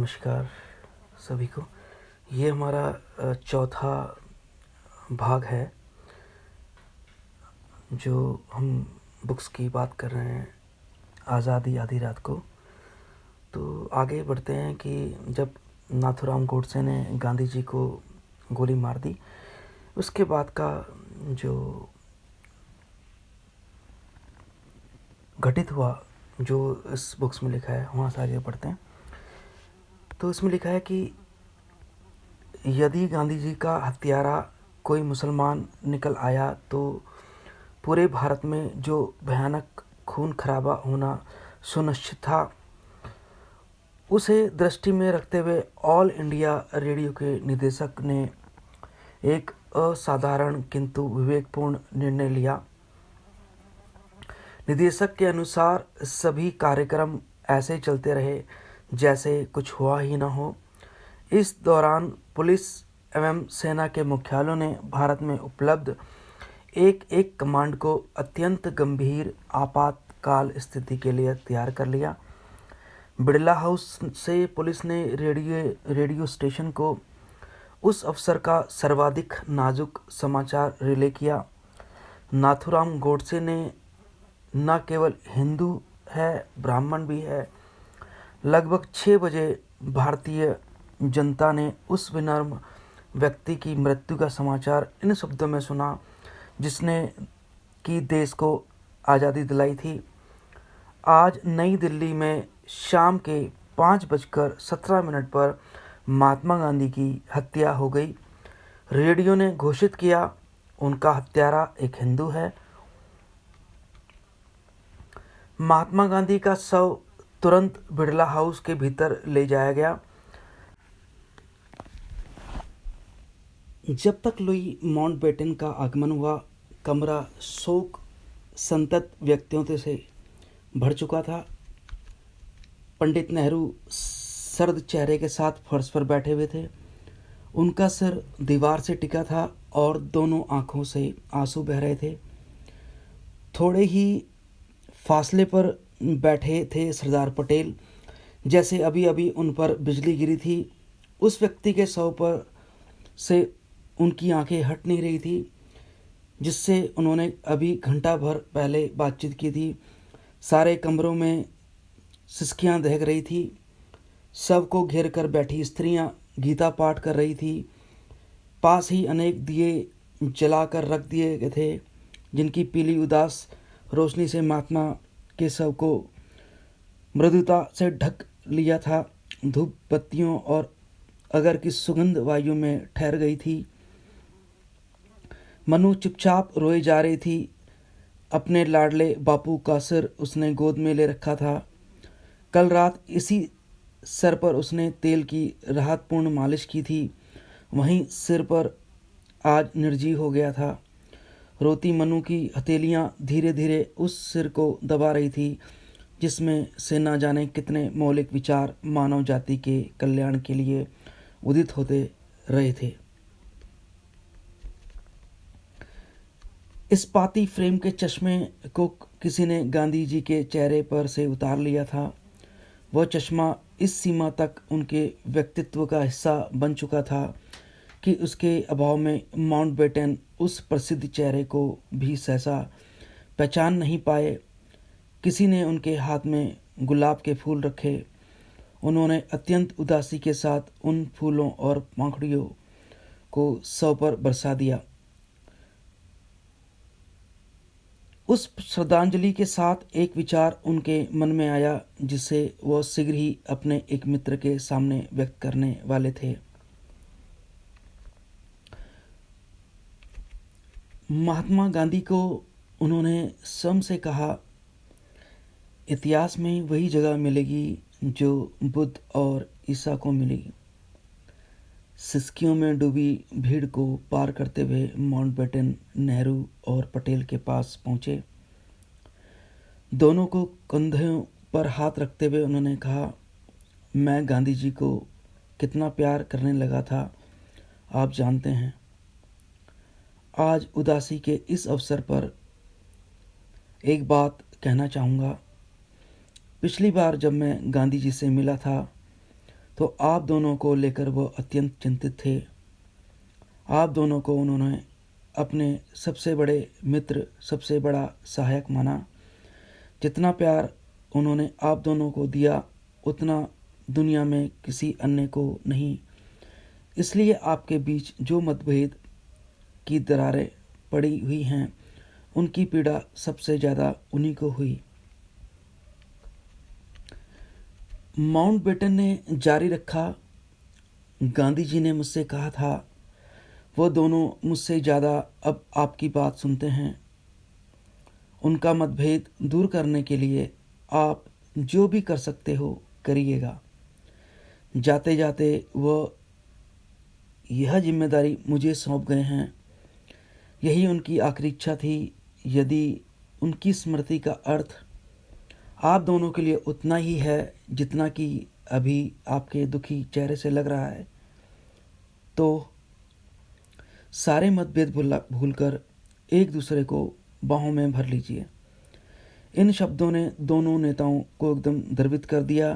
नमस्कार सभी को। ये हमारा चौथा भाग है जो हम बुक्स की बात कर रहे हैं, आज़ादी आधी रात को। तो आगे बढ़ते हैं कि जब नाथूराम गोडसे ने गांधी जी को गोली मार दी, उसके बाद का जो घटित हुआ, जो इस बुक्स में लिखा है, वहाँ से आगे बढ़ते हैं। तो इसमें लिखा है कि यदि गांधी जी का हत्यारा कोई मुसलमान निकल आया तो पूरे भारत में जो भयानक खून खराबा होना सुनिश्चित था, उसे दृष्टि में रखते हुए ऑल इंडिया रेडियो के निदेशक ने एक असाधारण किंतु विवेकपूर्ण निर्णय लिया। निदेशक के अनुसार सभी कार्यक्रम ऐसे चलते रहे जैसे कुछ हुआ ही न हो। इस दौरान पुलिस एवं सेना के मुख्यालयों ने भारत में उपलब्ध एक एक कमांड को अत्यंत गंभीर आपातकाल स्थिति के लिए तैयार कर लिया। बिड़ला हाउस से पुलिस ने रेडियो स्टेशन को उस अवसर का सर्वाधिक नाजुक समाचार रिले किया। नाथूराम गोडसे ने न केवल हिंदू है, ब्राह्मण भी है। लगभग 6 बजे भारतीय जनता ने उस विनम्र व्यक्ति की मृत्यु का समाचार इन शब्दों में सुना जिसने कि देश को आज़ादी दिलाई थी। आज नई दिल्ली में शाम के 5:17 पर महात्मा गांधी की हत्या हो गई। रेडियो ने घोषित किया, उनका हत्यारा एक हिंदू है। महात्मा गांधी का शव तुरंत बिड़ला हाउस के भीतर ले जाया गया। जब तक लुई माउंटबेटन का आगमन हुआ, कमरा शोक संतप्त व्यक्तियों से भर चुका था। पंडित नेहरू सर्द चेहरे के साथ फर्श पर बैठे हुए थे। उनका सिर दीवार से टिका था और दोनों आंखों से आंसू बह रहे थे। थोड़े ही फासले पर बैठे थे सरदार पटेल, जैसे अभी अभी उन पर बिजली गिरी थी। उस व्यक्ति के शव पर से उनकी आंखें हट नहीं रही थी जिससे उन्होंने अभी घंटा भर पहले बातचीत की थी। सारे कमरों में सिसकियां दहक रही थी। शव को घेर कर बैठी स्त्रियां गीता पाठ कर रही थी। पास ही अनेक दिए जलाकर रख दिए गए थे जिनकी पीली उदास रोशनी से महात्मा के शव को मृदुता से ढक लिया था। धूप बत्तियों और अगर की सुगंध वायु में ठहर गई थी। मनु चुपचाप रोए जा रही थी। अपने लाडले बापू का सिर उसने गोद में ले रखा था। कल रात इसी सर पर उसने तेल की राहतपूर्ण मालिश की थी। वहीं सिर पर आज निर्जीव हो गया था। रोती मनु की हथेलियां धीरे धीरे उस सिर को दबा रही थी जिसमें से ना जाने कितने मौलिक विचार मानव जाति के कल्याण के लिए उदित होते रहे थे। इस पाती फ्रेम के चश्मे को किसी ने गांधी जी के चेहरे पर से उतार लिया था। वह चश्मा इस सीमा तक उनके व्यक्तित्व का हिस्सा बन चुका था कि उसके अभाव में माउंटबेटन उस प्रसिद्ध चेहरे को भी सहसा पहचान नहीं पाए। किसी ने उनके हाथ में गुलाब के फूल रखे। उन्होंने अत्यंत उदासी के साथ उन फूलों और पंखुड़ियों को शव पर बरसा दिया। उस श्रद्धांजलि के साथ एक विचार उनके मन में आया जिसे वह शीघ्र ही अपने एक मित्र के सामने व्यक्त करने वाले थे। महात्मा गांधी को उन्होंने स्वयं से कहा, इतिहास में वही जगह मिलेगी जो बुद्ध और ईसा को मिली। सिसकियों में डूबी भीड़ को पार करते हुए माउंटबेटन नेहरू और पटेल के पास पहुंचे। दोनों को कंधों पर हाथ रखते हुए उन्होंने कहा, मैं गांधी जी को कितना प्यार करने लगा था आप जानते हैं। आज उदासी के इस अवसर पर एक बात कहना चाहूँगा। पिछली बार जब मैं गांधी जी से मिला था तो आप दोनों को लेकर वो अत्यंत चिंतित थे। आप दोनों को उन्होंने अपने सबसे बड़े मित्र, सबसे बड़ा सहायक माना। जितना प्यार उन्होंने आप दोनों को दिया उतना दुनिया में किसी अन्य को नहीं। इसलिए आपके बीच जो मतभेद की दरारें पड़ी हुई हैं, उनकी पीड़ा सबसे ज़्यादा उन्हीं को हुई। माउंटबेटन ने जारी रखा, गांधी जी ने मुझसे कहा था, वो दोनों मुझसे ज़्यादा अब आपकी बात सुनते हैं। उनका मतभेद दूर करने के लिए आप जो भी कर सकते हो करिएगा। जाते जाते वो यह जिम्मेदारी मुझे सौंप गए हैं। यही उनकी आखिरी इच्छा थी। यदि उनकी स्मृति का अर्थ आप दोनों के लिए उतना ही है जितना कि अभी आपके दुखी चेहरे से लग रहा है, तो सारे मतभेद भूलकर एक दूसरे को बाहों में भर लीजिए। इन शब्दों ने दोनों नेताओं को एकदम द्रवित कर दिया।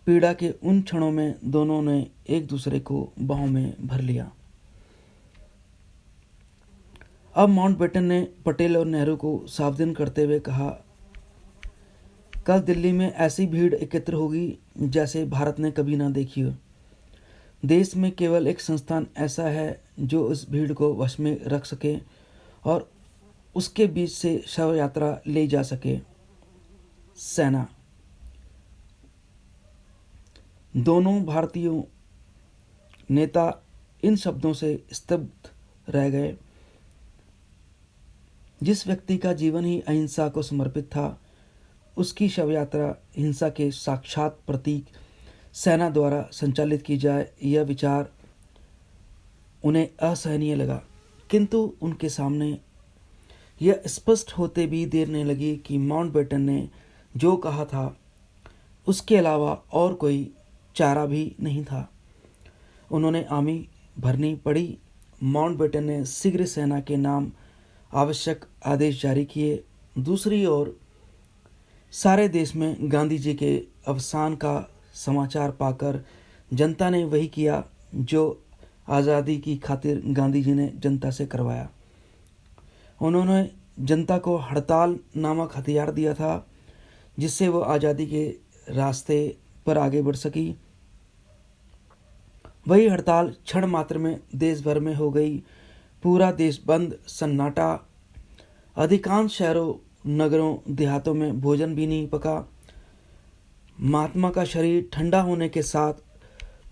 पीड़ा के उन क्षणों में दोनों ने एक दूसरे को बाहों में भर लिया। अब माउंटबेटन ने पटेल और नेहरू को सावधान करते हुए कहा, कल दिल्ली में ऐसी भीड़ एकत्र होगी जैसे भारत ने कभी ना देखी हो। देश में केवल एक संस्थान ऐसा है जो इस भीड़ को वश में रख सके और उसके बीच से शव यात्रा ले जा सके, सेना। दोनों भारतीयों नेता इन शब्दों से स्तब्ध रह गए। जिस व्यक्ति का जीवन ही अहिंसा को समर्पित था, उसकी शव यात्रा हिंसा के साक्षात प्रतीक सेना द्वारा संचालित की जाए, यह विचार उन्हें असहनीय लगा। किंतु उनके सामने यह स्पष्ट होते भी देर नहीं लगी कि माउंटबेटन ने जो कहा था उसके अलावा और कोई चारा भी नहीं था। उन्होंने आमी भरनी पड़ी। माउंटबेटन ने शीघ्र सेना के नाम आवश्यक आदेश जारी किए। दूसरी ओर सारे देश में गांधी जी के अवसान का समाचार पाकर जनता ने वही किया जो आज़ादी की खातिर गांधी जी ने जनता से करवाया। उन्होंने जनता को हड़ताल नामक हथियार दिया था, जिससे वो आज़ादी के रास्ते पर आगे बढ़ सकी। वही हड़ताल क्षण मात्र में देश भर में हो गई। पूरा देश बंद, सन्नाटा। अधिकांश शहरों, नगरों, देहातों में भोजन भी नहीं पका। महात्मा का शरीर ठंडा होने के साथ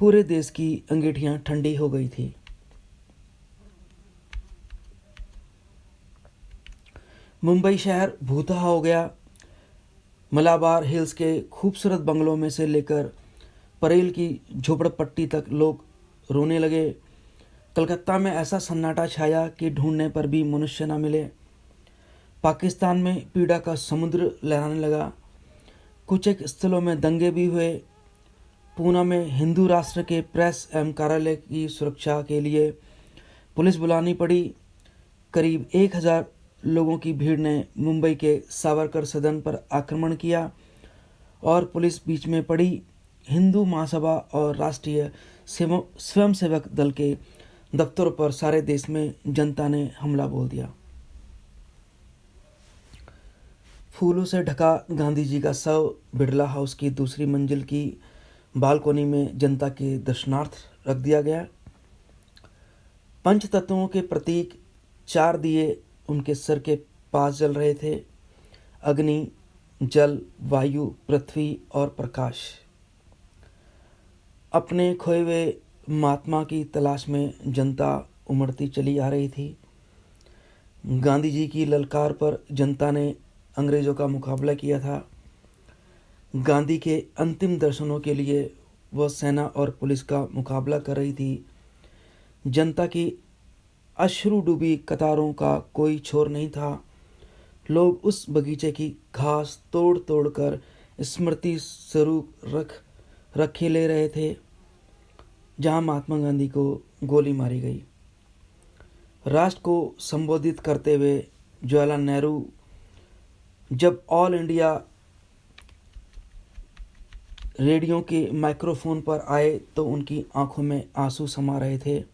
पूरे देश की अंगीठियां ठंडी हो गई थी। मुंबई शहर भूतहा हो गया। मलाबार हिल्स के खूबसूरत बंगलों में से लेकर परेल की झोपड़पट्टी तक लोग रोने लगे। कलकत्ता में ऐसा सन्नाटा छाया कि ढूंढने पर भी मनुष्य न मिले। पाकिस्तान में पीड़ा का समुद्र लहराने लगा। कुछ एक स्थलों में दंगे भी हुए। पूना में हिंदू राष्ट्र के प्रेस एवं कार्यालय की सुरक्षा के लिए पुलिस बुलानी पड़ी। करीब 1000 लोगों की भीड़ ने मुंबई के सावरकर सदन पर आक्रमण किया और पुलिस बीच में पड़ी। हिंदू महासभा और राष्ट्रीय स्वयंसेवक दल के दफ्तरों पर सारे देश में जनता ने हमला बोल दिया। फूलों से ढका गांधी जी का शव बिड़ला हाउस की दूसरी मंजिल की बालकोनी में जनता के दर्शनार्थ रख दिया गया। पंच तत्वों के प्रतीक 4 दिए उनके सिर के पास जल रहे थे, अग्नि, जल, वायु, पृथ्वी और प्रकाश। अपने खोए हुए महात्मा की तलाश में जनता उमड़ती चली आ रही थी। गांधी जी की ललकार पर जनता ने अंग्रेज़ों का मुकाबला किया था। गांधी के अंतिम दर्शनों के लिए वह सेना और पुलिस का मुकाबला कर रही थी। जनता की अश्रु डूबी कतारों का कोई छोर नहीं था। लोग उस बगीचे की घास तोड़ तोड़ कर स्मृति स्वरूप रखे ले रहे थे जहां महात्मा गांधी को गोली मारी गई। राष्ट्र को संबोधित करते हुए जवाहरलाल नेहरू जब ऑल इंडिया रेडियो के माइक्रोफोन पर आए तो उनकी आंखों में आंसू समा रहे थे।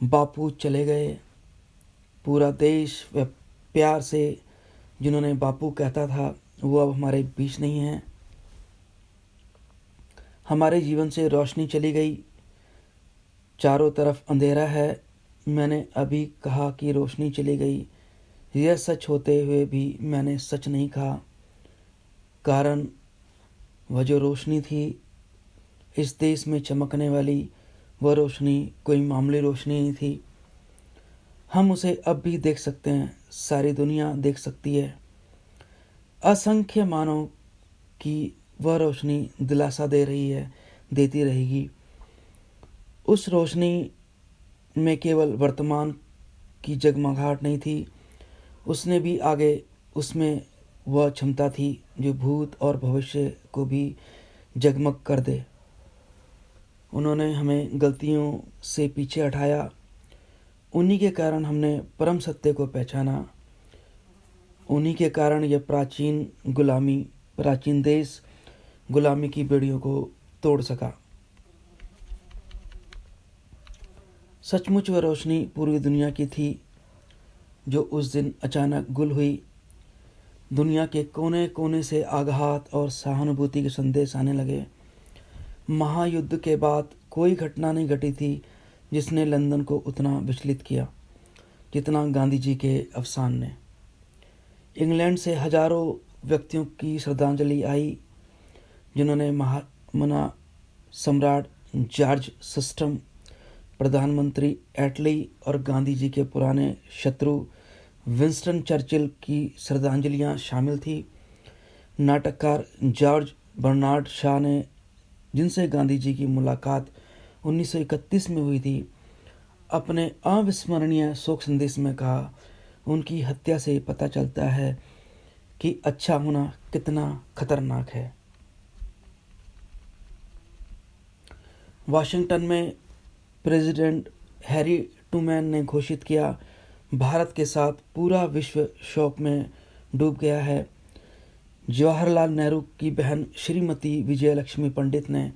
बापू चले गए। पूरा देश व प्यार से जिन्होंने बापू कहता था वो अब हमारे बीच नहीं हैं। हमारे जीवन से रोशनी चली गई, चारों तरफ अंधेरा है। मैंने अभी कहा कि रोशनी चली गई, यह सच होते हुए भी मैंने सच नहीं कहा, कारण वह जो रोशनी थी इस देश में चमकने वाली, वह रोशनी कोई मामूली रोशनी नहीं थी। हम उसे अब भी देख सकते हैं, सारी दुनिया देख सकती है। असंख्य मानव की वह रोशनी दिलासा दे रही है, देती रहेगी। उस रोशनी में केवल वर्तमान की जगमगाहट नहीं थी, उसने भी आगे उसमें वह क्षमता थी जो भूत और भविष्य को भी जगमग कर दे। उन्होंने हमें गलतियों से पीछे हटाया, उन्हीं के कारण हमने परम सत्य को पहचाना। उन्हीं के कारण यह प्राचीन देश गुलामी की बेड़ियों को तोड़ सका। सचमुच वह रोशनी पूरी दुनिया की थी जो उस दिन अचानक गुल हुई। दुनिया के कोने कोने से आघात और सहानुभूति के संदेश आने लगे। महायुद्ध के बाद कोई घटना नहीं घटी थी जिसने लंदन को उतना विचलित किया जितना गांधी जी के अवसान ने। इंग्लैंड से हजारों व्यक्तियों की श्रद्धांजलि आई जिन्होंने महामना सम्राट जॉर्ज सिस्टम, प्रधानमंत्री एटली और गांधी जी के पुराने शत्रु विंस्टन चर्चिल की श्रद्धांजलियां शामिल थी। नाटककार जॉर्ज बर्नार्ड शॉ ने, जिनसे गांधी जी की मुलाकात 1931 में हुई थी, अपने अविस्मरणीय शोक संदेश में कहा, उनकी हत्या से पता चलता है कि अच्छा होना कितना खतरनाक है। वाशिंगटन में प्रेसिडेंट हैरी ट्रूमैन ने घोषित किया, भारत के साथ पूरा विश्व शोक में डूब गया है। जवाहरलाल नेहरू की बहन श्रीमती विजयलक्ष्मी पंडित ने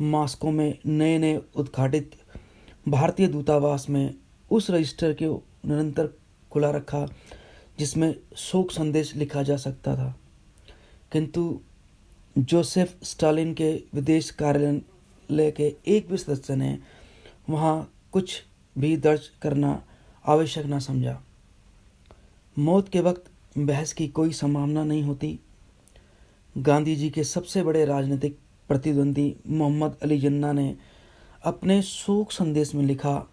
मॉस्को में नए उद्घाटित भारतीय दूतावास में उस रजिस्टर को निरंतर खुला रखा जिसमें शोक संदेश लिखा जा सकता था, किंतु जोसेफ स्टालिन के विदेश कार्यालय के एक भी सदस्य ने वहाँ कुछ भी दर्ज करना आवश्यक न समझा। मौत के वक्त बहस की कोई संभावना नहीं होती। गांधी जी के सबसे बड़े राजनीतिक प्रतिद्वंदी मोहम्मद अली जिन्ना ने अपने शोक संदेश में लिखा,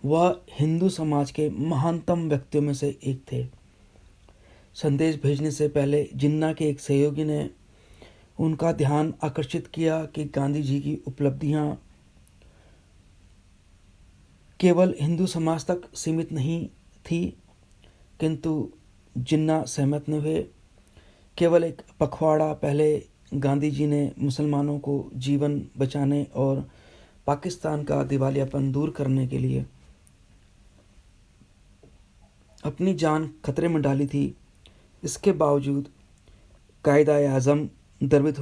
वह हिंदू समाज के महानतम व्यक्तियों में से एक थे। संदेश भेजने से पहले जिन्ना के एक सहयोगी ने उनका ध्यान आकर्षित किया कि गांधी जी की उपलब्धियां केवल हिंदू समाज तक सीमित नहीं थी, किंतु जिन्ना सहमत न हुए। केवल एक पखवाड़ा पहले गांधी जी ने मुसलमानों को जीवन बचाने और पाकिस्तान का दिवालियापन दूर करने के लिए अपनी जान खतरे में डाली थी। इसके बावजूद कायदा-ए-आज़म द्रवित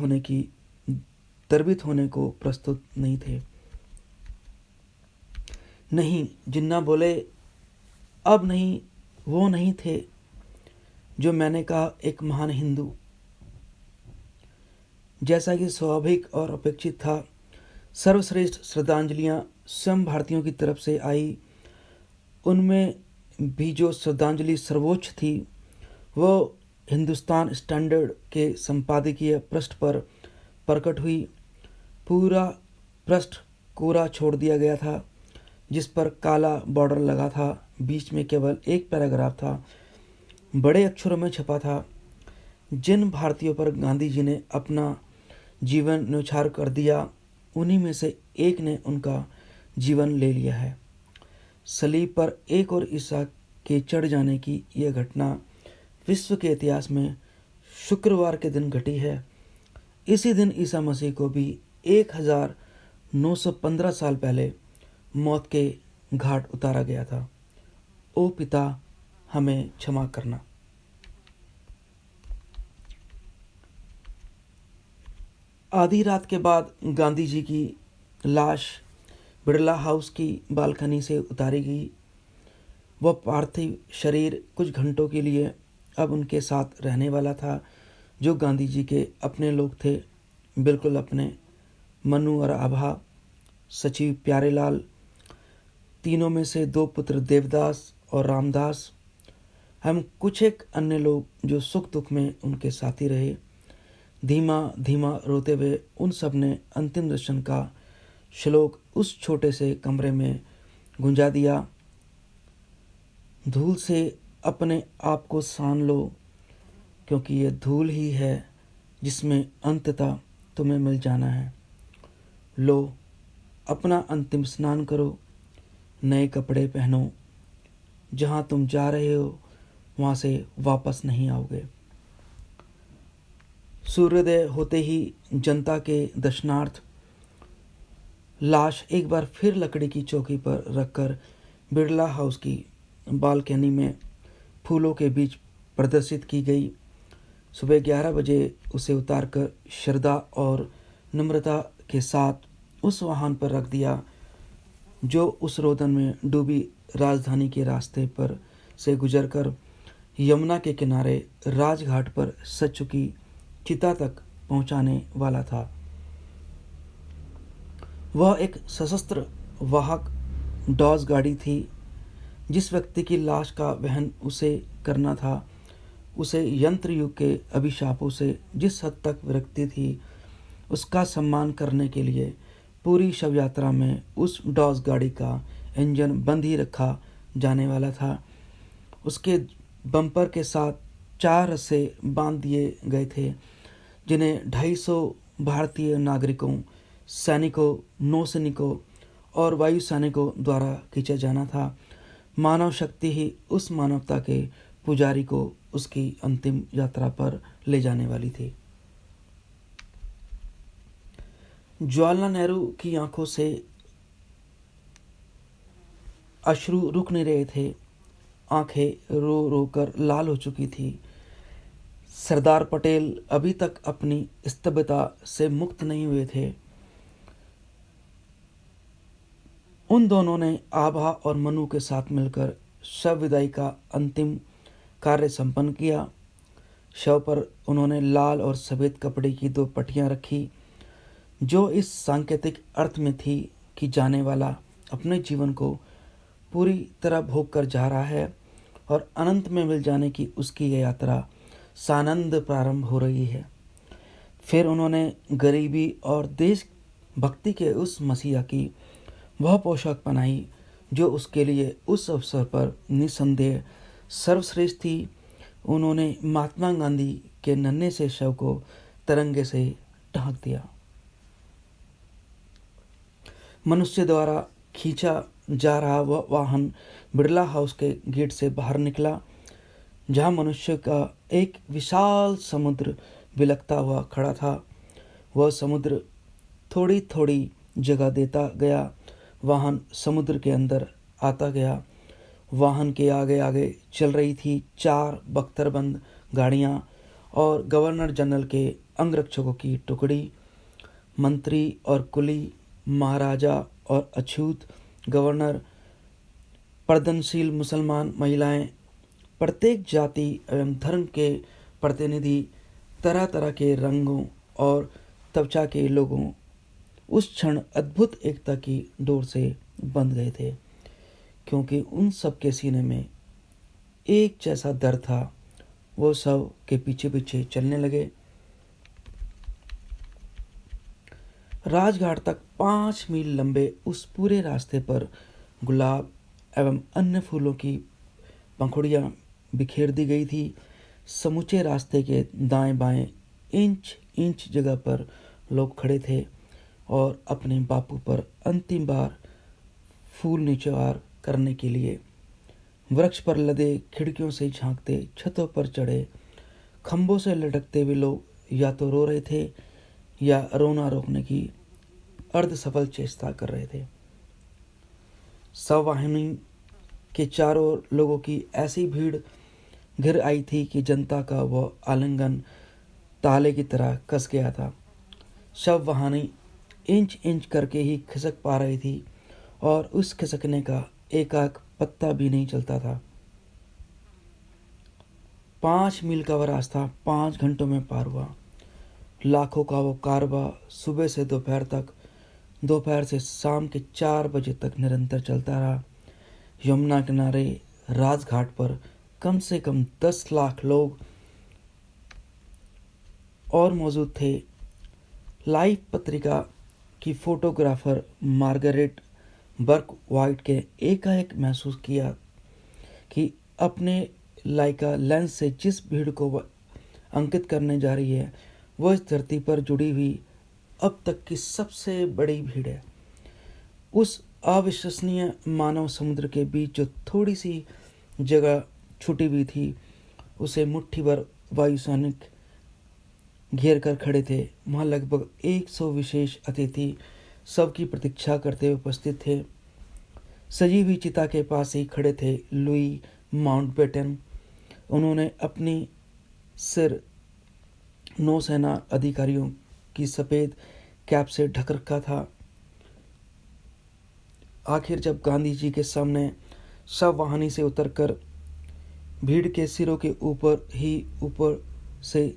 होने को प्रस्तुत नहीं थे। नहीं, जिन्ना बोले, अब नहीं, वो नहीं थे जो मैंने कहा एक महान हिंदू। जैसा कि स्वाभाविक और अपेक्षित था, सर्वश्रेष्ठ श्रद्धांजलियां स्वयं भारतीयों की तरफ से आई। उनमें भी जो श्रद्धांजलि सर्वोच्च थी वो हिंदुस्तान स्टैंडर्ड के संपादकीय पृष्ठ पर प्रकट हुई। पूरा पृष्ठ कोरा छोड़ दिया गया था जिस पर काला बॉर्डर लगा था। बीच में केवल एक पैराग्राफ था, बड़े अक्षरों में छपा था, जिन भारतीयों पर गांधी जी ने अपना जीवन न्यौछावर कर दिया, उन्हीं में से एक ने उनका जीवन ले लिया है। सलीब पर एक और ईसा के चढ़ जाने की यह घटना विश्व के इतिहास में शुक्रवार के दिन घटी है। इसी दिन ईसा मसीह को भी 1915 साल पहले मौत के घाट उतारा गया था। ओ पिता, हमें क्षमा करना। आधी रात के बाद गांधी जी की लाश बिड़ला हाउस की बालकनी से उतारी गई। वह पार्थिव शरीर कुछ घंटों के लिए अब उनके साथ रहने वाला था, जो गांधी जी के अपने लोग थे, बिल्कुल अपने। मनु और आभा, सचिव प्यारेलाल, तीनों में से 2 पुत्र देवदास और रामदास, हम कुछ एक अन्य लोग जो सुख दुख में उनके साथी रहे। धीमा धीमा रोते हुए उन सब ने अंतिम दर्शन का श्लोक उस छोटे से कमरे में गुंजा दिया। धूल से अपने आप को सान लो, क्योंकि ये धूल ही है जिसमें अंततः तुम्हें मिल जाना है। लो, अपना अंतिम स्नान करो, नए कपड़े पहनो। जहाँ तुम जा रहे हो वहाँ से वापस नहीं आओगे। सूर्योदय होते ही जनता के दर्शनार्थ लाश एक बार फिर लकड़ी की चौकी पर रखकर बिड़ला हाउस की बालकनी में फूलों के बीच प्रदर्शित की गई। सुबह 11 बजे उसे उतारकर श्रद्धा और नम्रता के साथ उस वाहन पर रख दिया जो उस रोदन में डूबी राजधानी के रास्ते पर से गुजरकर यमुना के किनारे राजघाट पर सज चुकी चिता तक पहुंचाने वाला था। वह एक सशस्त्र वाहक डॉज गाड़ी थी। जिस व्यक्ति की लाश का वहन उसे करना था, उसे यंत्र युग के अभिशापों से जिस हद तक विरक्ति थी, उसका सम्मान करने के लिए पूरी शव यात्रा में उस डॉज गाड़ी का इंजन बंद ही रखा जाने वाला था। उसके बम्पर के साथ 4 रस्से बांध दिए गए थे, जिन्हें 250 भारतीय नागरिकों, सैनिकों, नौसैनिकों और वायु सैनिकों द्वारा खींचा जाना था। मानव शक्ति ही उस मानवता के पुजारी को उसकी अंतिम यात्रा पर ले जाने वाली थी। जवाहरलाल नेहरू की आंखों से अश्रु रुक नहीं रहे थे। आंखें रो रो कर लाल हो चुकी थी। सरदार पटेल अभी तक अपनी स्तब्धता से मुक्त नहीं हुए थे। उन दोनों ने आभा और मनु के साथ मिलकर शव विदाई का अंतिम कार्य संपन्न किया। शव पर उन्होंने लाल और सफ़ेद कपड़े की 2 पट्टियां रखी, जो इस सांकेतिक अर्थ में थी कि जाने वाला अपने जीवन को पूरी तरह भोग कर जा रहा है और अनंत में मिल जाने की उसकी यह यात्रा सानंद प्रारंभ हो रही है। फिर उन्होंने गरीबी और देश भक्ति के उस मसीहा की वह पोशाक पहनाई जो उसके लिए उस अवसर पर निसंदेह सर्वश्रेष्ठ थी। उन्होंने महात्मा गांधी के नन्हे से शव को तिरंगे से ढांक दिया। मनुष्य द्वारा खींचा जा रहा वह वाहन बिड़ला हाउस के गेट से बाहर निकला, जहां मनुष्य का एक विशाल समुद्र बिलखता हुआ खड़ा था। वह समुद्र थोड़ी थोड़ी जगह देता गया। वाहन समुद्र के अंदर आता गया। वाहन के आगे आगे चल रही थी 4 बख्तरबंद गाड़ियां और गवर्नर जनरल के अंगरक्षकों की टुकड़ी। मंत्री और कुली, महाराजा और अछूत गवर्नर, पर्दनशील मुसलमान महिलाएं, प्रत्येक जाति एवं धर्म के प्रतिनिधि, तरह तरह के रंगों और त्वचा के लोगों उस क्षण अद्भुत एकता की डोर से बंध गए थे, क्योंकि उन सब के सीने में एक जैसा दर्द था। वो सब के पीछे पीछे चलने लगे। राजघाट तक 5 मील लंबे उस पूरे रास्ते पर गुलाब एवं अन्य फूलों की पंखुड़ियाँ बिखेर दी गई थी। समूचे रास्ते के दाएं बाएं इंच इंच जगह पर लोग खड़े थे और अपने बापू पर अंतिम बार फूल निचवार करने के लिए वृक्ष पर लदे खिड़कियों से झांकते, छतों पर चढ़े, खंभों से लटकते हुए लोग या तो रो रहे थे या रोना रोकने की अर्ध सफल चेष्टा कर रहे थे। सवाहिनी के चारों ओर लोगों की ऐसी भीड़ घिर आई थी कि जनता का वह आलिंगन ताले की तरह कस गया था। शव वहानी इंच इंच करके ही खिसक पा रही थी और उस खिसकने का एकाक पत्ता भी नहीं चलता था। 5 मील का वह रास्ता 5 घंटों में पार हुआ। लाखों का वो कारवां सुबह से दोपहर तक, दोपहर से शाम के 4 बजे तक निरंतर चलता रहा। यमुना किनारे राजघाट पर कम से कम 10 लाख लोग और मौजूद थे। लाइफ पत्रिका की फोटोग्राफर मार्गरेट बर्क वाइट के एकाएक महसूस किया कि अपने लाइका लेंस से जिस भीड़ को वह अंकित करने जा रही है वह इस धरती पर जुड़ी हुई अब तक की सबसे बड़ी भीड़ है। उस अविश्वसनीय मानव समुद्र के बीच जो थोड़ी सी जगह छुटी हुई थी उसे मुट्ठी भर वायुसैनिक घेर कर खड़े थे। वहाँ लगभग 100 विशेष अतिथि सबकी प्रतीक्षा करते हुए उपस्थित थे। सजी हुई चिता के पास ही खड़े थे लुई माउंटबेटन। उन्होंने अपनी सिर नौसेना अधिकारियों की सफ़ेद कैप से ढक रखा था। आखिर जब गांधी जी के सामने शव वाहनी से उतरकर भीड़ के सिरों के ऊपर से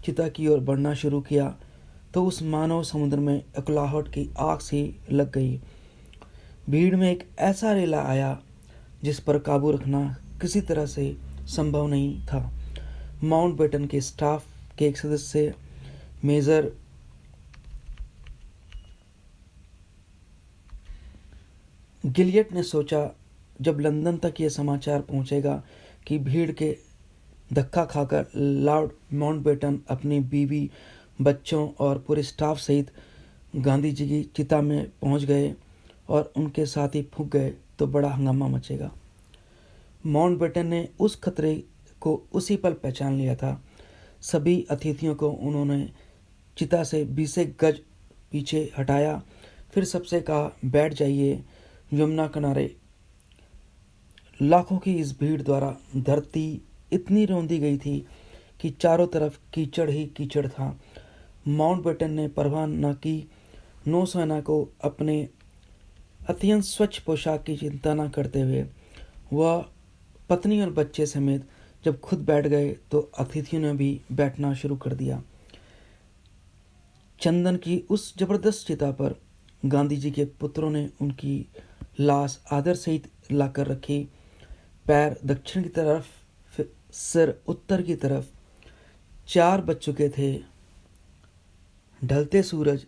चिता की ओर बढ़ना शुरू किया तो उस मानव समुद्र में अकलाहट की आग सी लग गई। भीड़ में एक ऐसा रेला आया जिस पर काबू रखना किसी तरह से संभव नहीं था। माउंटबेटन के स्टाफ के एक सदस्य मेजर गिलियट ने सोचा, जब लंदन तक यह समाचार पहुंचेगा कि भीड़ के धक्का खाकर लॉर्ड माउंटबेटन अपनी बीवी, बच्चों और पूरे स्टाफ सहित गांधी जी की चिता में पहुंच गए और उनके साथ ही फूंक गए तो बड़ा हंगामा मचेगा। माउंटबेटन ने उस खतरे को उसी पल पहचान लिया था। सभी अतिथियों को उन्होंने चिता से 20 गज पीछे हटाया, फिर सबसे कहा, बैठ जाइए। यमुना किनारे लाखों की इस भीड़ द्वारा धरती इतनी रौंदी गई थी कि चारों तरफ कीचड़ ही कीचड़ था। माउंटबेटन ने परवाह न की। नौसेना को अपने अत्यंत स्वच्छ पोशाक की चिंता न करते हुए वह पत्नी और बच्चे समेत जब खुद बैठ गए तो अतिथियों ने भी बैठना शुरू कर दिया। चंदन की उस जबरदस्त चिता पर गांधी जी के पुत्रों ने उनकी लाश आदर सहित लाकर रखी। पैर दक्षिण की तरफ, सिर उत्तर की तरफ। 4 बज चुके थे। ढलते सूरज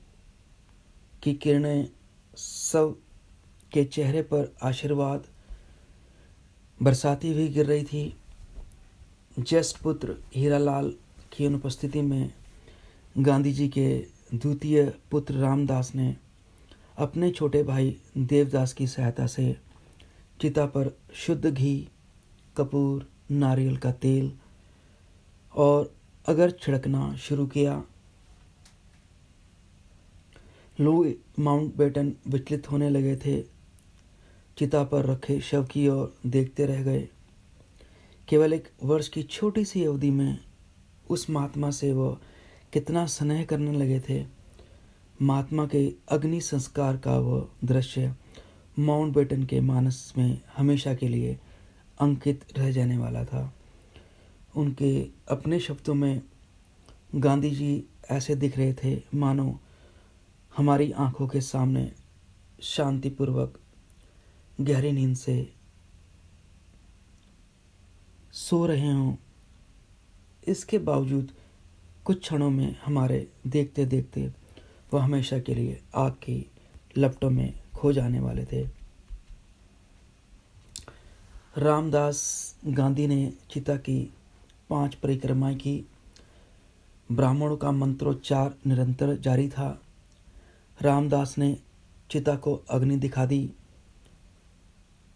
की किरणें सब के चेहरे पर आशीर्वाद बरसाती हुई गिर रही थी। ज्येष्ठ पुत्र हीरालाल की अनुपस्थिति में गांधी जी के द्वितीय पुत्र रामदास ने अपने छोटे भाई देवदास की सहायता से चिता पर शुद्ध घी, कपूर, नारियल का तेल और अगर छिड़कना शुरू किया। लुई माउंटबेटन विचलित होने लगे थे। चिता पर रखे शव की ओर देखते रह गए। केवल 1 वर्ष की छोटी सी अवधि में उस महात्मा से वह कितना स्नेह करने लगे थे। महात्मा के अग्नि संस्कार का वह दृश्य माउंटबेटन के मानस में हमेशा के लिए अंकित रह जाने वाला था। उनके अपने शब्दों में गांधी जी ऐसे दिख रहे थे मानो हमारी आंखों के सामने शांतिपूर्वक गहरी नींद से सो रहे हों। इसके बावजूद कुछ क्षणों में हमारे देखते देखते वह हमेशा के लिए आग की लपटों में खो जाने वाले थे। रामदास गांधी ने चिता की 5 परिक्रमाएं की। ब्राह्मणों का मंत्रोच्चार निरंतर जारी था। रामदास ने चिता को अग्नि दिखा दी।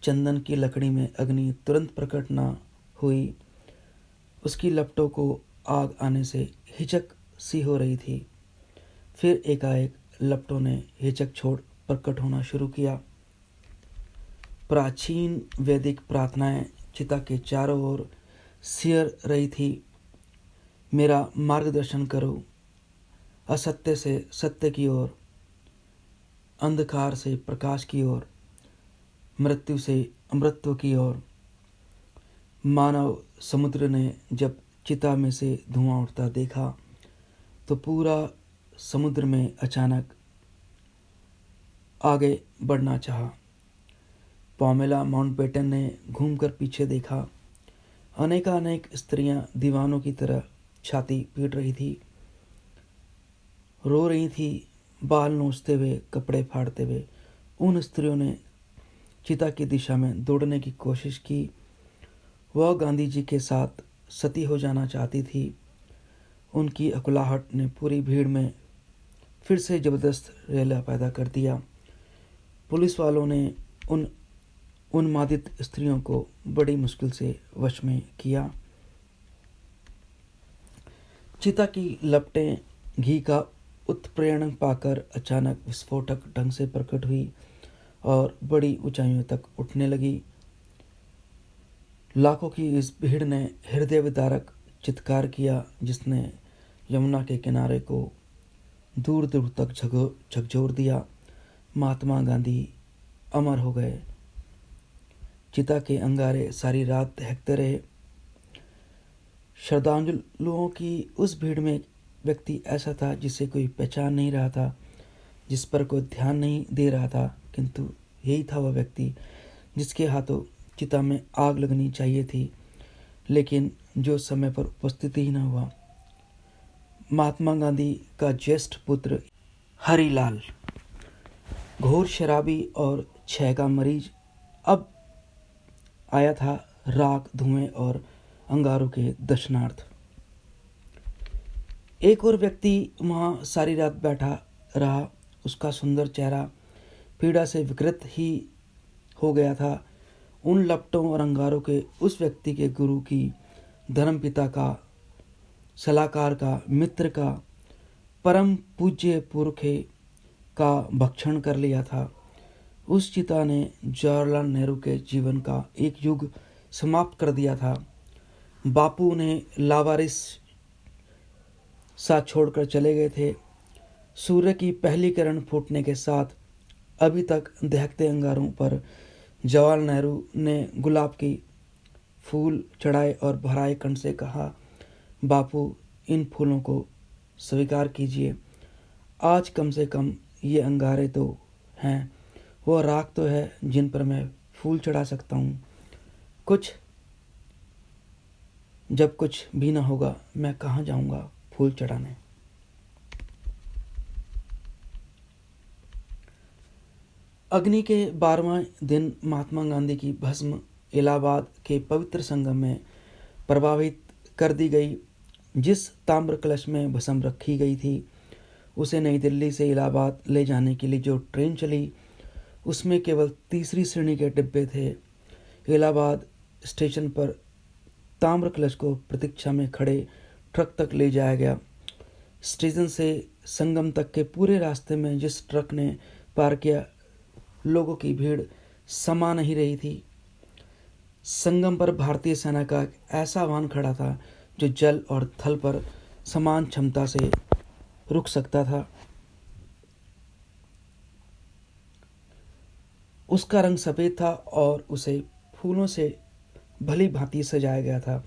चंदन की लकड़ी में अग्नि तुरंत प्रकट न हुई। उसकी लपटों को आग आने से हिचक सी हो रही थी। फिर एकाएक लपटों ने हिचक छोड़ प्रकट होना शुरू किया। प्राचीन वैदिक प्रार्थनाएं चिता के चारों ओर सिर रही थी। मेरा मार्गदर्शन करो, असत्य से सत्य की ओर, अंधकार से प्रकाश की ओर, मृत्यु से अमृतत्व की ओर। मानव समुद्र ने जब चिता में से धुआं उठता देखा तो पूरा समुद्र में अचानक आगे बढ़ना चाहा। पामेला माउंटबेटन ने घूमकर पीछे देखा। अनेकानेक स्त्रियां दीवानों की तरह छाती पीट रही थी, रो रही थी, बाल नोचते हुए, कपड़े फाड़ते हुए। उन स्त्रियों ने चिता की दिशा में दौड़ने की कोशिश की। वह गांधी जी के साथ सती हो जाना चाहती थी। उनकी अकुलाहट ने पूरी भीड़ में फिर से जबरदस्त रेला पैदा कर दिया। पुलिस वालों ने उन उन्मादित स्त्रियों को बड़ी मुश्किल से वश में किया। चिता की लपटें घी का उत्प्रेरण पाकर अचानक विस्फोटक ढंग से प्रकट हुई और बड़ी ऊंचाइयों तक उठने लगी। लाखों की इस भीड़ ने हृदय विदारक चित्कार किया, जिसने यमुना के किनारे को दूर दूर तक झकझोर दिया। महात्मा गांधी अमर हो गए। चिता के अंगारे सारी रात दहकते रहे। श्रद्धांजलुओं की उस भीड़ में एक व्यक्ति ऐसा था जिसे कोई पहचान नहीं रहा था, जिस पर कोई ध्यान नहीं दे रहा था, किंतु यही था वह व्यक्ति जिसके हाथों चिता में आग लगनी चाहिए थी, लेकिन जो समय पर उपस्थित ही न हुआ। महात्मा गांधी का ज्येष्ठ पुत्र हरिलाल, घोर शराबी और क्षय का मरीज, अब आया था राख, धुएं और अंगारों के दर्शनार्थ। एक और व्यक्ति वहां सारी रात बैठा रहा। उसका सुंदर चेहरा पीड़ा से विकृत ही हो गया था। उन लपटों और अंगारों के उस व्यक्ति के गुरु की, धर्मपिता का, सलाहकार का, मित्र का, परम पूज्य पुरखे का भक्षण कर लिया था। उस चिता ने जवाहरलाल नेहरू के जीवन का एक युग समाप्त कर दिया था। बापू ने लावारिस साथ छोड़कर चले गए थे। सूर्य की पहली किरण फूटने के साथ अभी तक दहकते अंगारों पर जवाहरलाल नेहरू ने गुलाब की फूल चढ़ाए और भराए कंठ से कहा, बापू, इन फूलों को स्वीकार कीजिए। आज कम से कम ये अंगारे तो हैं, वो राख तो है जिन पर मैं फूल चढ़ा सकता हूँ। जब कुछ भी ना होगा, मैं कहाँ जाऊँगा फूल चढ़ाने। अग्नि के 12वां दिन महात्मा गांधी की भस्म इलाहाबाद के पवित्र संगम में प्रवाहित कर दी गई। जिस ताम्र कलश में भस्म रखी गई थी, उसे नई दिल्ली से इलाहाबाद ले जाने के लिए जो ट्रेन चली, उसमें केवल तीसरी श्रेणी के डिब्बे थे। इलाहाबाद स्टेशन पर ताम्र कलश को प्रतीक्षा में खड़े ट्रक तक ले जाया गया। स्टेशन से संगम तक के पूरे रास्ते में जिस ट्रक ने पार किया, लोगों की भीड़ समा नहीं रही थी। संगम पर भारतीय सेना का एक ऐसा वाहन खड़ा था जो जल और थल पर समान क्षमता से रुक सकता था। उसका रंग सफ़ेद था और उसे फूलों से भली भांति सजाया गया था।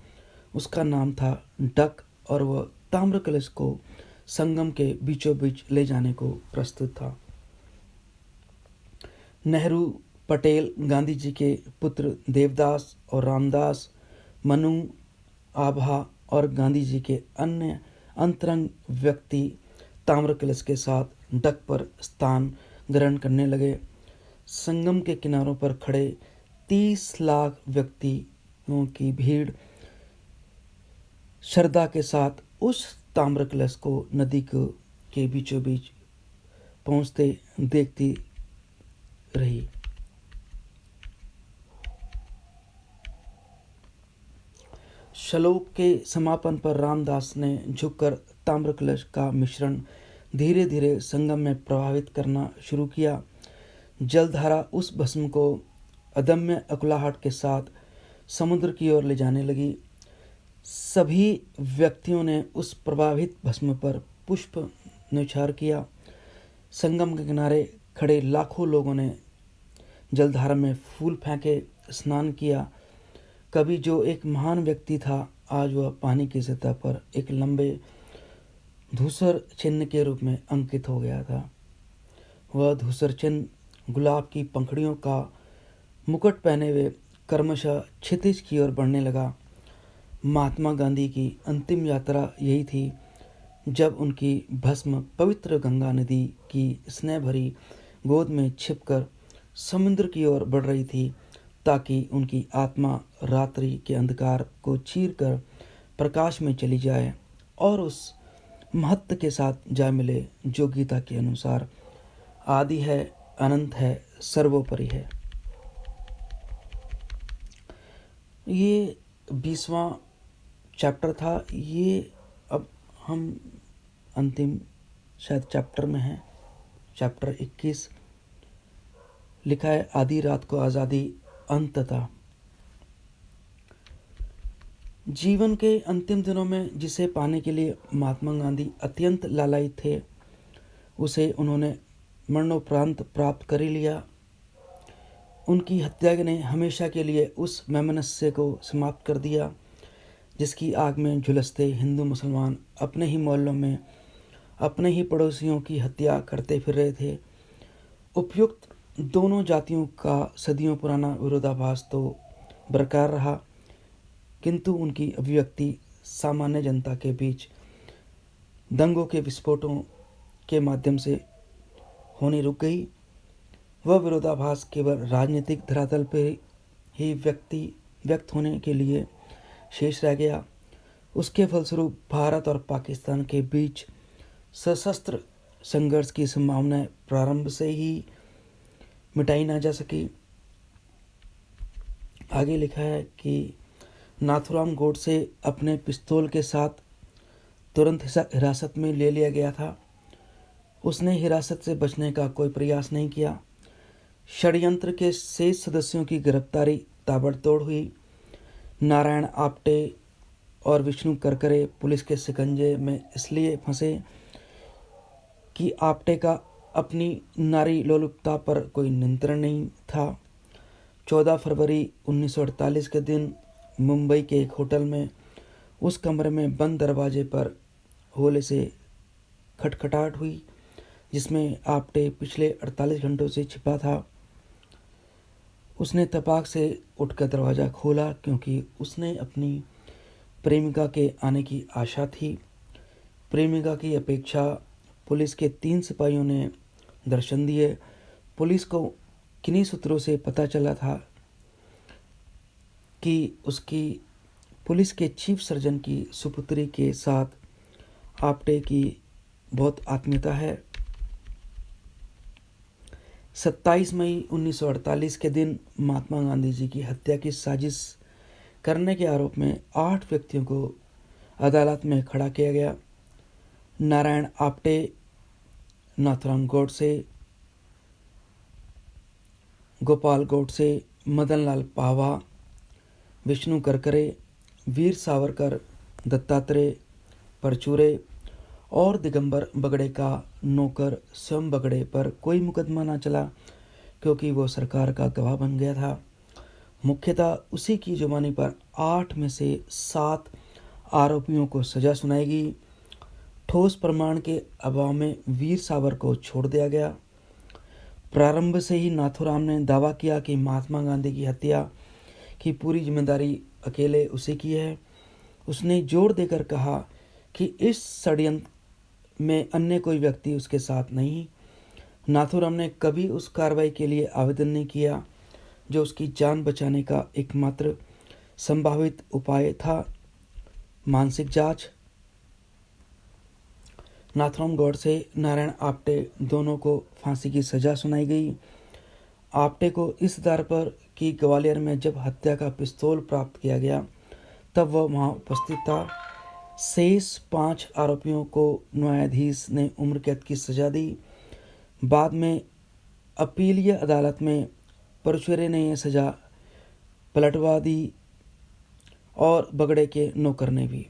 उसका नाम था डक और वह ताम्र कलश को संगम के बीचों बीच ले जाने को प्रस्तुत था। नेहरू, पटेल, गांधी जी के पुत्र देवदास और रामदास, मनु, आभा और गांधी जी के अन्य अंतरंग व्यक्ति ताम्र कलश के साथ डक पर स्थान ग्रहण करने लगे। संगम के किनारों पर खड़े 30 लाख व्यक्तियों की भीड़ श्रद्धा के साथ उस ताम्र कलश को नदी के बीचों बीच पहुंचते देखती रही। श्लोक के समापन पर रामदास ने झुककर ताम्र कलश का मिश्रण धीरे धीरे संगम में प्रवाहित करना शुरू किया। जलधारा उस भस्म को अदम्य अकुलाहट के साथ समुद्र की ओर ले जाने लगी। सभी व्यक्तियों ने उस प्रवाहित भस्म पर पुष्प न्यौछावर किया। संगम के किनारे खड़े लाखों लोगों ने जलधारा में फूल फेंके, स्नान किया। कभी जो एक महान व्यक्ति था, आज वह पानी की सतह पर एक लंबे धूसर चिन्ह के रूप में अंकित हो गया था। वह धूसर चिन्ह गुलाब की पंखुड़ियों का मुकुट पहने हुए क्रमशः क्षितिज की ओर बढ़ने लगा। महात्मा गांधी की अंतिम यात्रा यही थी, जब उनकी भस्म पवित्र गंगा नदी की स्नेह भरी गोद में छिपकर समुद्र की ओर बढ़ रही थी, ताकि उनकी आत्मा रात्रि के अंधकार को चीरकर प्रकाश में चली जाए और उस महत्व के साथ जा मिले जो गीता के अनुसार आदि है, अनंत है, सर्वोपरि है। ये 20वां चैप्टर था। ये अब हम अंतिम शायद चैप्टर में हैं। चैप्टर 21 लिखा है आधी रात को आज़ादी अंततः। जीवन के अंतिम दिनों में जिसे पाने के लिए महात्मा गांधी अत्यंत लालायित थे, उसे उन्होंने मरणोपरांत प्राप्त कर ही लिया। उनकी हत्या ने हमेशा के लिए उस वैमनस्य को समाप्त कर दिया जिसकी आग में झुलसते हिंदू मुसलमान अपने ही मोहल्लों में अपने ही पड़ोसियों की हत्या करते फिर रहे थे। उपयुक्त दोनों जातियों का सदियों पुराना विरोधाभास तो बरकरार रहा, किंतु उनकी अभिव्यक्ति सामान्य जनता के बीच दंगों के विस्फोटों के माध्यम से होनी रुक गई। वह विरोधाभास केवल राजनीतिक धरातल पर ही व्यक्त होने के लिए शेष रह गया। उसके फलस्वरूप भारत और पाकिस्तान के बीच सशस्त्र संघर्ष की संभावनाएं प्रारंभ से ही मिटाई ना जा सकी। आगे लिखा है कि नाथुराम गोडसे अपने पिस्तौल के साथ तुरंत हिरासत में ले लिया गया था। उसने हिरासत से बचने का कोई प्रयास नहीं किया। षड्यंत्र के शेष सदस्यों की गिरफ्तारी ताबड़तोड़ हुई। नारायण आप्टे और विष्णु करकरे पुलिस के शिकंजे में इसलिए फंसे कि आप्टे का अपनी नारी लोलुपता पर कोई नियंत्रण नहीं था। 14 फरवरी 1948 के दिन मुंबई के एक होटल में उस कमरे में बंद दरवाजे पर होले से खटखटाहट हुई जिसमें आप्टे पिछले 48 घंटों से छिपा था। उसने तपाक से उठकर दरवाज़ा खोला क्योंकि उसने अपनी प्रेमिका के आने की आशा थी। प्रेमिका की अपेक्षा पुलिस के 3 सिपाहियों ने दर्शन दिए। पुलिस को किन्हीं सूत्रों से पता चला था कि उसकी पुलिस के चीफ सर्जन की सुपुत्री के साथ आप्टे की बहुत आत्मीयता है। 27 मई 1948 के दिन महात्मा गांधी जी की हत्या की साजिश करने के आरोप में 8 व्यक्तियों को अदालत में खड़ा किया गया। नारायण आप्टे, नाथुराम गोडसे, गोपाल गोडसे, मदनलाल पावा, विष्णु करकरे, वीर सावरकर, दत्तात्रेय परचूरे और दिगंबर बगड़े का नौकर स्वयं बगड़े पर कोई मुकदमा न चला क्योंकि वो सरकार का गवाह बन गया था। मुख्यतः उसी की जुबानी पर 8 में से 7 आरोपियों को सजा सुनाई गई। ठोस प्रमाण के अभाव में वीर सावर को छोड़ दिया गया। प्रारंभ से ही नाथुराम ने दावा किया कि महात्मा गांधी की हत्या की पूरी जिम्मेदारी अकेले उसी की है। उसने जोर देकर कहा कि इस षड्यंत्र में अन्य कोई व्यक्ति उसके साथ नहीं। नाथुराम ने कभी उस कार्रवाई के लिए आवेदन नहीं किया जो उसकी जान बचाने का एकमात्र संभावित उपाय था, मानसिक जांच। नाथुराम गोडसे, नारायण आप्टे दोनों को फांसी की सजा सुनाई गई। आप्टे को इस आधार पर कि ग्वालियर में जब हत्या का पिस्तौल प्राप्त किया गया तब वह वहां उपस्थित था। शेष 5 आरोपियों को न्यायाधीश ने उम्र कैद की सजा दी। बाद में अपीलीय अदालत में परचूरे ने यह सजा पलटवा दी और बगड़े के नौकर ने भी।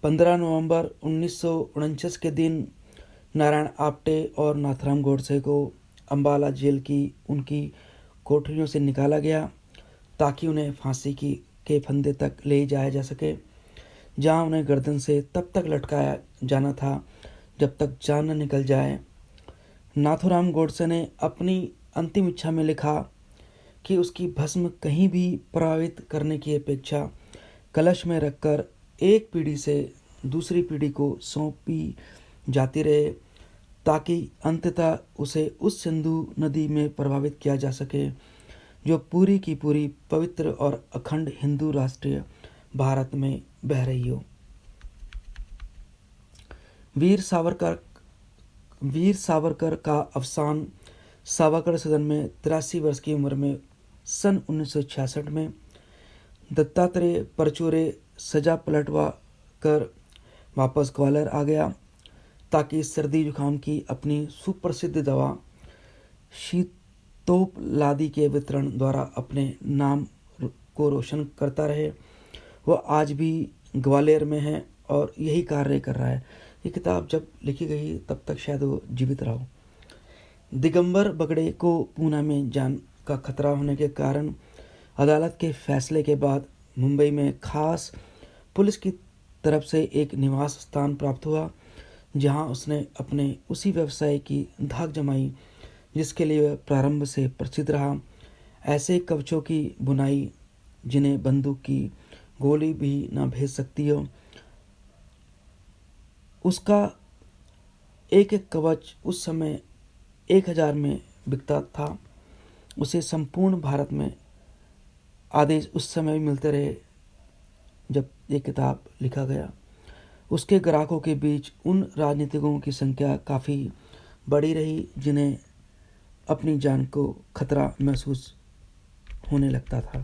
15 नवंबर 1949 के दिन नारायण आप्टे और नाथुराम गोडसे को अम्बाला जेल की उनकी कोठरियों से निकाला गया ताकि उन्हें फांसी के फंदे तक ले जाया जा सके, जहां उन्हें गर्दन से तब तक लटकाया जाना था जब तक जान न निकल जाए। नाथुराम गोडसे ने अपनी अंतिम इच्छा में लिखा कि उसकी भस्म कहीं भी प्रभावित करने की अपेक्षा कलश में रखकर एक पीढ़ी से दूसरी पीढ़ी को सौंपी जाती रहे, ताकि अंततः उसे उस सिंधु नदी में प्रभावित किया जा सके जो पूरी की पूरी पवित्र और अखंड हिंदू राष्ट्रीय भारत में बह रही हो। वीर सावरकर का अवसान सावरकर सदन में 83 वर्ष की उम्र में सन 1966 में दत्तात्रेय परचूरे सजा पलटवा कर वापस ग्वालियर आ गया ताकि सर्दी जुकाम की अपनी सुप्रसिद्ध दवा शीतोपलादी के वितरण द्वारा अपने नाम को रोशन करता रहे। वह आज भी ग्वालियर में है और यही कार्य कर रहा है। ये किताब जब लिखी गई तब तक शायद वो जीवित रहा हो। दिगंबर बगड़े को पूना में जान का खतरा होने के कारण अदालत के फैसले के बाद मुंबई में खास पुलिस की तरफ से एक निवास स्थान प्राप्त हुआ, जहां उसने अपने उसी व्यवसाय की धाक जमाई जिसके लिए वह प्रारंभ से प्रसिद्ध रहा। ऐसे कवचों की बुनाई जिन्हें बंदूक की गोली भी न भेज सकती हो। उसका एक एक कवच उस समय 1000 में बिकता था। उसे संपूर्ण भारत में आदेश उस समय भी मिलते रहे जब ये किताब लिखा गया। उसके ग्राहकों के बीच उन राजनीतिकों की संख्या काफ़ी बड़ी रही जिन्हें अपनी जान को खतरा महसूस होने लगता था।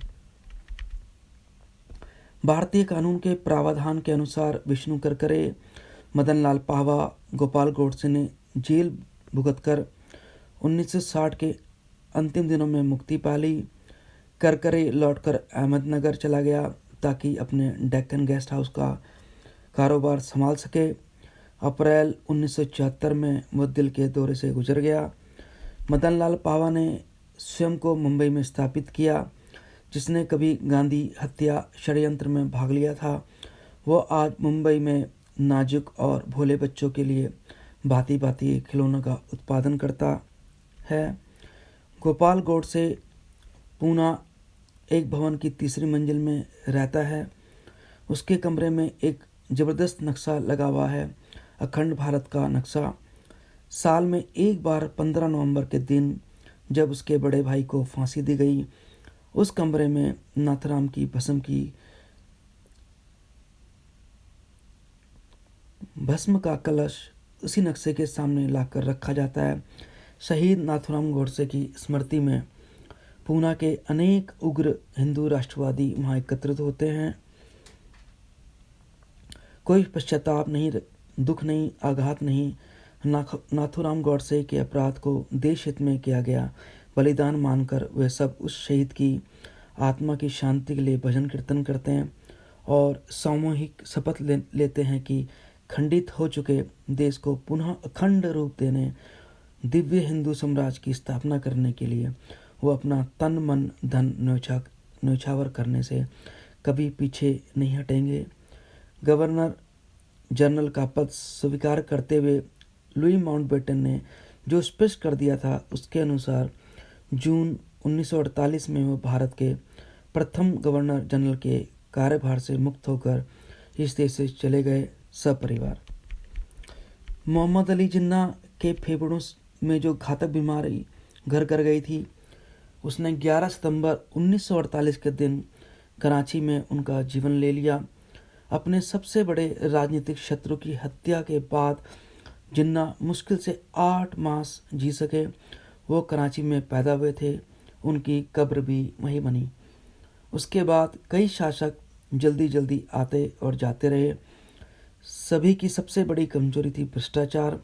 भारतीय कानून के प्रावधान के अनुसार विष्णु करकरे, मदन लाल पाहवा, गोपाल गोडसे ने जेल भुगतकर 1960 के अंतिम दिनों में मुक्ति पा ली। करकरे लौटकर अहमदनगर चला गया ताकि अपने डेक्कन गेस्ट हाउस का कारोबार संभाल सके। अप्रैल 1974 में वह दिल के दौरे से गुजर गया। मदन लाल पाहवा ने स्वयं को मुंबई में स्थापित किया, जिसने कभी गांधी हत्या षड्यंत्र में भाग लिया था। वह आज मुंबई में नाजुक और भोले बच्चों के लिए भांति भांति खिलौनों का उत्पादन करता है। गोपाल गोडसे पूना एक भवन की तीसरी मंजिल में रहता है। उसके कमरे में एक ज़बरदस्त नक्शा लगा हुआ है, अखंड भारत का नक्शा। साल में एक बार 15 नवंबर के दिन जब उसके बड़े भाई को फांसी दी गई, उस कमरे में नाथुराम की भस्म का कलश उसी नक्शे के सामने लाकर रखा जाता है। शहीद नाथुराम गोडसे की स्मृति में पूना के अनेक उग्र हिंदू राष्ट्रवादी वहाँ एकत्रित होते हैं। कोई पश्चाताप नहीं, दुख नहीं, आघात नहीं। नाथुराम गोडसे के अपराध को देश हित में किया गया बलिदान मानकर वे सब उस शहीद की आत्मा की शांति के लिए भजन कीर्तन करते हैं और सामूहिक शपथ लेते हैं कि खंडित हो चुके देश को पुनः अखंड रूप देने, दिव्य हिंदू साम्राज्य की स्थापना करने के लिए वो अपना तन मन धन न्योछावर करने से कभी पीछे नहीं हटेंगे। गवर्नर जनरल का पद स्वीकार करते हुए लुई माउंटबेटन ने जो स्पष्ट कर दिया था, उसके अनुसार जून 1948 में वो भारत के प्रथम गवर्नर जनरल के कार्यभार से मुक्त होकर इस देश से चले गए सपरिवार। मोहम्मद अली जिन्ना के फेफड़ों में जो घातक बीमारी घर कर गई थी, उसने 11 सितंबर 1948 के दिन कराची में उनका जीवन ले लिया। अपने सबसे बड़े राजनीतिक शत्रु की हत्या के बाद जिन्ना मुश्किल से 8 मास जी सके। वो कराची में पैदा हुए थे, उनकी कब्र भी वहीं बनी। उसके बाद कई शासक जल्दी जल्दी आते और जाते रहे। सभी की सबसे बड़ी कमजोरी थी भ्रष्टाचार।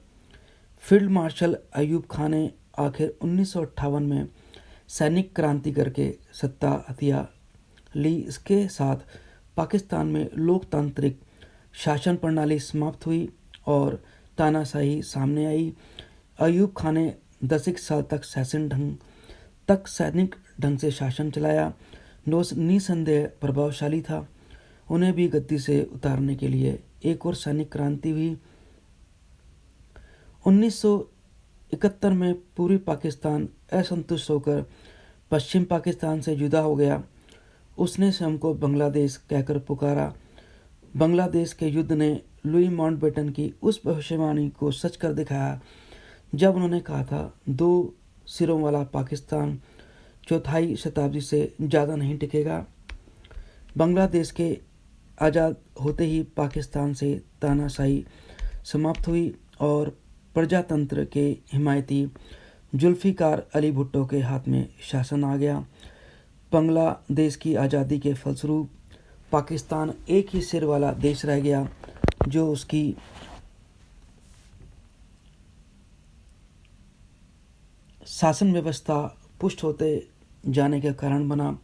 फील्ड मार्शल अयूब खान ने आखिर 1958 में सैनिक क्रांति करके सत्ता हथिया ली। इसके साथ पाकिस्तान में लोकतांत्रिक शासन प्रणाली समाप्त हुई और तानाशाही सामने आई। अयूब खान ने 10 साल तक सैनिक ढंग से शासन चलाया, निसंदेह प्रभावशाली था। उन्हें भी गद्दी से उतारने के लिए एक और सैनिक क्रांति हुई। 1971 में पूर्वी पाकिस्तान असंतुष्ट होकर पश्चिम पाकिस्तान से जुदा हो गया। उसने स्वयं को बांग्लादेश कहकर पुकारा। बांग्लादेश के युद्ध ने लुई माउंटबेटन की उस भविष्यवाणी को सच कर दिखाया जब उन्होंने कहा था, 2 सिरों वाला पाकिस्तान चौथाई शताब्दी से ज़्यादा नहीं टिकेगा। बांग्लादेश के आज़ाद होते ही पाकिस्तान से तानाशाही समाप्त हुई और प्रजातंत्र के हिमायती जुल्फ़िकार अली भुट्टो के हाथ में शासन आ गया। बांग्लादेश की आज़ादी के फलस्वरूप पाकिस्तान एक ही सिर वाला देश रह गया, जो उसकी शासन व्यवस्था पुष्ट होते जाने के कारण बना।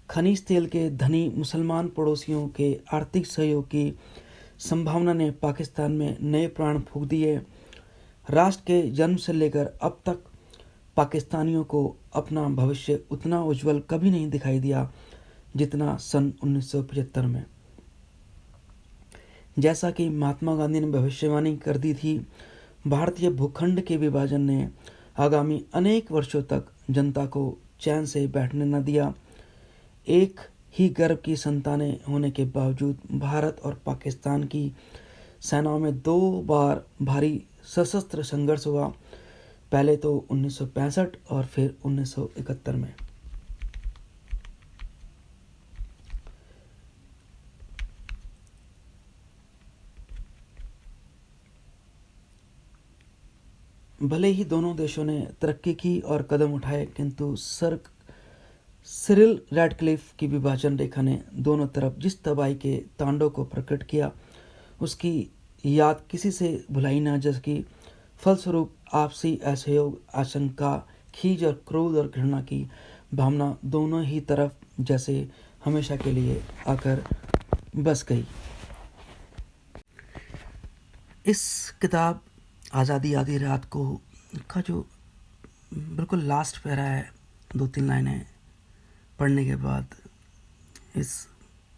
खनिज तेल के धनी मुसलमान पड़ोसियों के आर्थिक सहयोग की संभावना ने पाकिस्तान में नए प्राण फूंक दिए। राष्ट्र के जन्म से लेकर अब तक पाकिस्तानियों को अपना भविष्य उतना उज्जवल कभी नहीं दिखाई दिया जितना सन 1975 में। जैसा कि महात्मा गांधी ने भविष्यवाणी कर दी थी, भारतीय भूखंड के विभाजन ने आगामी अनेक वर्षों तक जनता को चैन से बैठने न दिया। एक ही गर्भ की संतानें होने के बावजूद भारत और पाकिस्तान की सेनाओं में 2 बार भारी सशस्त्र संघर्ष हुआ, पहले तो 1965 और फिर 1971 में। भले ही दोनों देशों ने तरक्की की और कदम उठाए, किंतु सिरिल रैडक्लिफ की विभाजन रेखा ने दोनों तरफ जिस तबाही के तांडव को प्रकट किया, उसकी याद किसी से भुलाई ना जा सकी। फलस्वरूप आपसी असहयोग, आशंका, खीज और क्रोध और घृणा की भावना दोनों ही तरफ जैसे हमेशा के लिए आकर बस गई। इस किताब आज़ादी आधी रात को का जो बिल्कुल लास्ट पैरा है, 2-3 लाइनें पढ़ने के बाद इस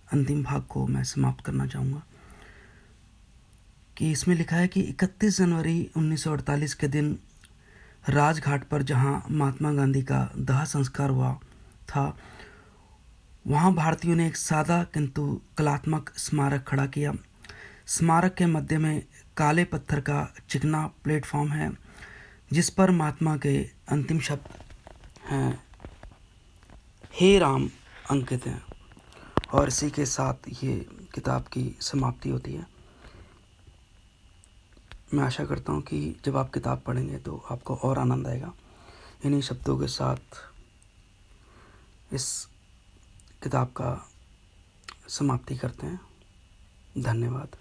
अंतिम भाग को मैं समाप्त करना चाहूँगा कि इसमें लिखा है कि 31 जनवरी 1948 के दिन राजघाट पर जहाँ महात्मा गांधी का दाह संस्कार हुआ था, वहाँ भारतीयों ने एक सादा किंतु कलात्मक स्मारक खड़ा किया। स्मारक के मध्य में काले पत्थर का चिकना प्लेटफॉर्म है जिस पर महात्मा के अंतिम शब्द हैं, हे राम, अंकित हैं। और इसी के साथ ये किताब की समाप्ति होती है। मैं आशा करता हूँ कि जब आप किताब पढ़ेंगे तो आपको और आनंद आएगा। इन्हीं शब्दों के साथ इस किताब का समाप्ति करते हैं। धन्यवाद।